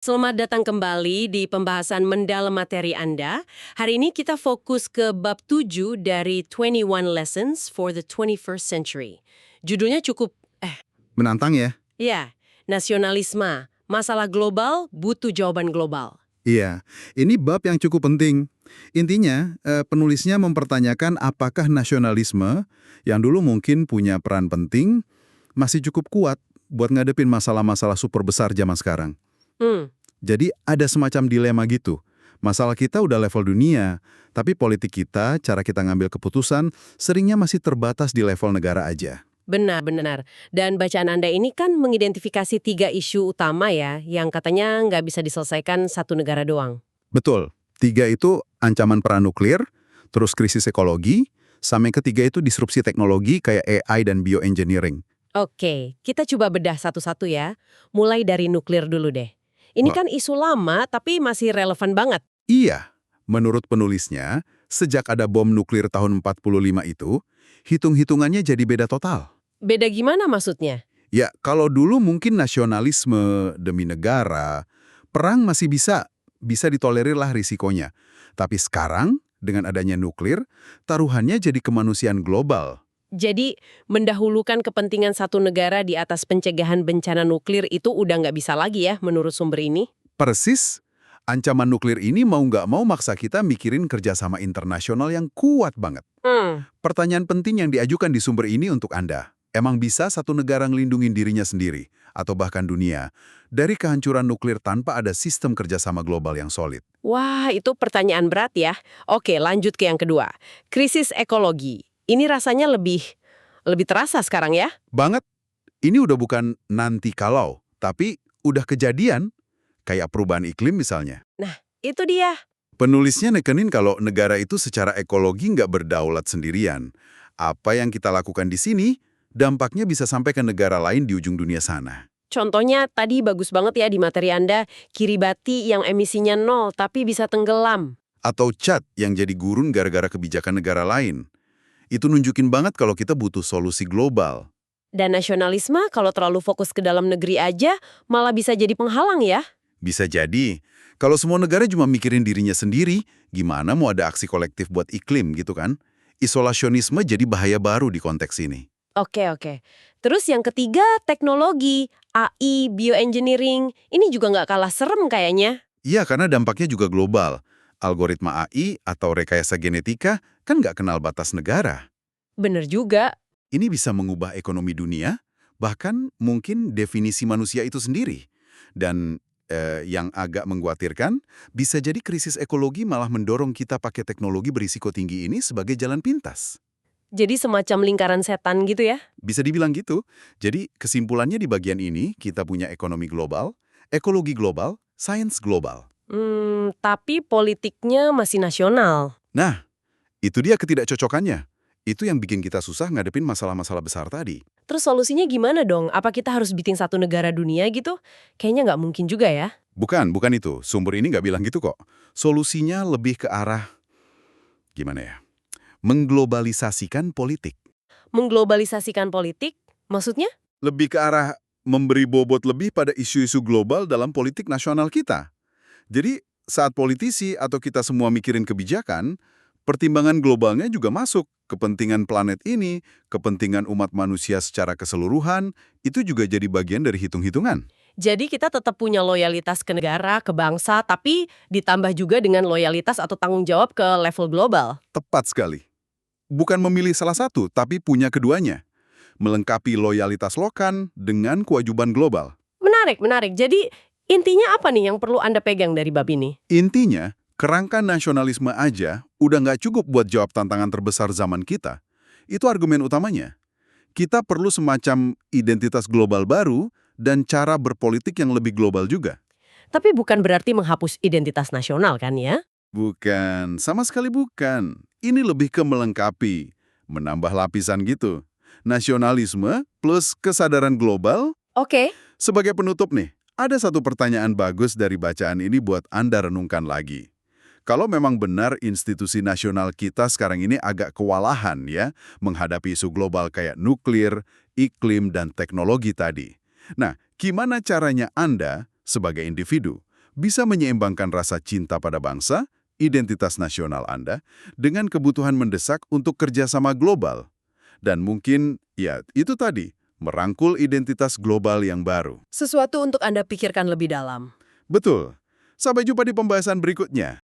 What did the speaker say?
Selamat datang kembali di pembahasan mendalam materi Anda. Hari ini kita fokus ke bab 7 dari 21 Lessons for the 21st Century. Judulnya cukup, Menantang ya? ya, nasionalisme. Masalah global butuh jawaban global. Iya, ini bab yang cukup penting. Intinya, penulisnya mempertanyakan apakah nasionalisme yang dulu mungkin punya peran penting masih cukup kuat buat ngadepin masalah-masalah super besar zaman sekarang. Hmm, Jadi ada semacam dilema gitu. Masalah kita udah level dunia, tapi politik kita, cara kita ngambil keputusan, seringnya masih terbatas di level negara aja. benar. Dan bacaan Anda ini kan mengidentifikasi 3 isu utama ya, yang katanya nggak bisa diselesaikan satu negara doang. Betul, 3 itu ancaman perang nuklir, terus krisis ekologi, sama yang ketiga itu disrupsi teknologi kayak AI dan bioengineering. Oke, kita coba bedah satu-satu ya. Mulai dari nuklir dulu deh. Ini Wah, kan isu lama tapi masih relevan banget. iya, menurut penulisnya, sejak ada bom nuklir tahun 45 itu, hitung-hitungannya jadi beda total. Beda gimana maksudnya? Ya, kalau dulu mungkin nasionalisme demi negara, perang masih bisa ditolerir lah risikonya. Tapi sekarang, dengan adanya nuklir, taruhannya jadi kemanusiaan global. Jadi, mendahulukan kepentingan satu negara di atas pencegahan bencana nuklir itu udah nggak bisa lagi ya menurut sumber ini? Persis, ancaman nuklir ini mau nggak mau maksa kita mikirin kerjasama internasional yang kuat banget. Pertanyaan penting yang diajukan di sumber ini untuk Anda. Emang bisa satu negara ngelindungin dirinya sendiri, atau bahkan dunia, dari kehancuran nuklir tanpa ada sistem kerjasama global yang solid? Wah, itu pertanyaan berat ya. Oke, lanjut ke yang kedua. Krisis ekologi. Ini rasanya lebih terasa sekarang ya? Banget, ini udah bukan nanti kalau, tapi udah kejadian, kayak perubahan iklim misalnya. Nah, itu dia. Penulisnya nekenin kalau negara itu secara ekologi nggak berdaulat sendirian. Apa yang kita lakukan di sini, dampaknya bisa sampai ke negara lain di ujung dunia sana. Contohnya tadi bagus banget ya di materi Anda, Kiribati yang emisinya nol tapi bisa tenggelam. Atau Chad yang jadi gurun gara-gara kebijakan negara lain. Itu nunjukin banget kalau kita butuh solusi global. Dan nasionalisme kalau terlalu fokus ke dalam negeri aja malah bisa jadi penghalang ya. Bisa jadi, kalau semua negara cuma mikirin dirinya sendiri, gimana mau ada aksi kolektif buat iklim gitu kan? Isolasionisme jadi bahaya baru di konteks ini. Oke. Terus yang ketiga, teknologi, AI, bioengineering, ini juga nggak kalah serem kayaknya. Iya, karena dampaknya juga global. Algoritma AI atau rekayasa genetika kan nggak kenal batas negara. Bener juga. Ini bisa mengubah ekonomi dunia, bahkan mungkin definisi manusia itu sendiri. Dan yang agak mengkhawatirkan, bisa jadi krisis ekologi malah mendorong kita pakai teknologi berisiko tinggi ini sebagai jalan pintas. Jadi semacam lingkaran setan gitu ya. Bisa dibilang gitu. Jadi kesimpulannya di bagian ini, kita punya ekonomi global, ekologi global, sains global. Tapi politiknya masih nasional. Nah, itu dia ketidakcocokannya. Itu yang bikin kita susah ngadepin masalah-masalah besar tadi. Terus solusinya gimana dong? Apa kita harus bikin satu negara dunia gitu? Kayaknya nggak mungkin juga ya. Bukan itu. Sumber ini nggak bilang gitu kok. Solusinya lebih ke arah, gimana ya? Mengglobalisasikan politik. Mengglobalisasikan politik, maksudnya? Lebih ke arah memberi bobot lebih pada isu-isu global dalam politik nasional kita. Jadi, saat politisi atau kita semua mikirin kebijakan, pertimbangan globalnya juga masuk. Kepentingan planet ini, kepentingan umat manusia secara keseluruhan, itu juga jadi bagian dari hitung-hitungan. Jadi kita tetap punya loyalitas ke negara, ke bangsa, tapi ditambah juga dengan loyalitas atau tanggung jawab ke level global. Tepat sekali. Bukan memilih salah satu, tapi punya keduanya. Melengkapi loyalitas lokal dengan kewajiban global. Menarik. Jadi intinya apa nih yang perlu Anda pegang dari bab ini? Intinya, kerangka nasionalisme aja udah nggak cukup buat jawab tantangan terbesar zaman kita. Itu argumen utamanya. Kita perlu semacam identitas global baru dan cara berpolitik yang lebih global juga. Tapi bukan berarti menghapus identitas nasional kan ya? Bukan, sama sekali bukan. Ini lebih ke melengkapi, menambah lapisan gitu. Nasionalisme plus kesadaran global. Oke. Sebagai penutup nih, ada satu pertanyaan bagus dari bacaan ini buat Anda renungkan lagi. Kalau memang benar institusi nasional kita sekarang ini agak kewalahan ya, menghadapi isu global kayak nuklir, iklim, dan teknologi tadi. Nah, gimana caranya Anda sebagai individu bisa menyeimbangkan rasa cinta pada bangsa, identitas nasional Anda, dengan kebutuhan mendesak untuk kerjasama global. Dan mungkin, ya itu tadi, merangkul identitas global yang baru. Sesuatu untuk Anda pikirkan lebih dalam. Betul. Sampai jumpa di pembahasan berikutnya.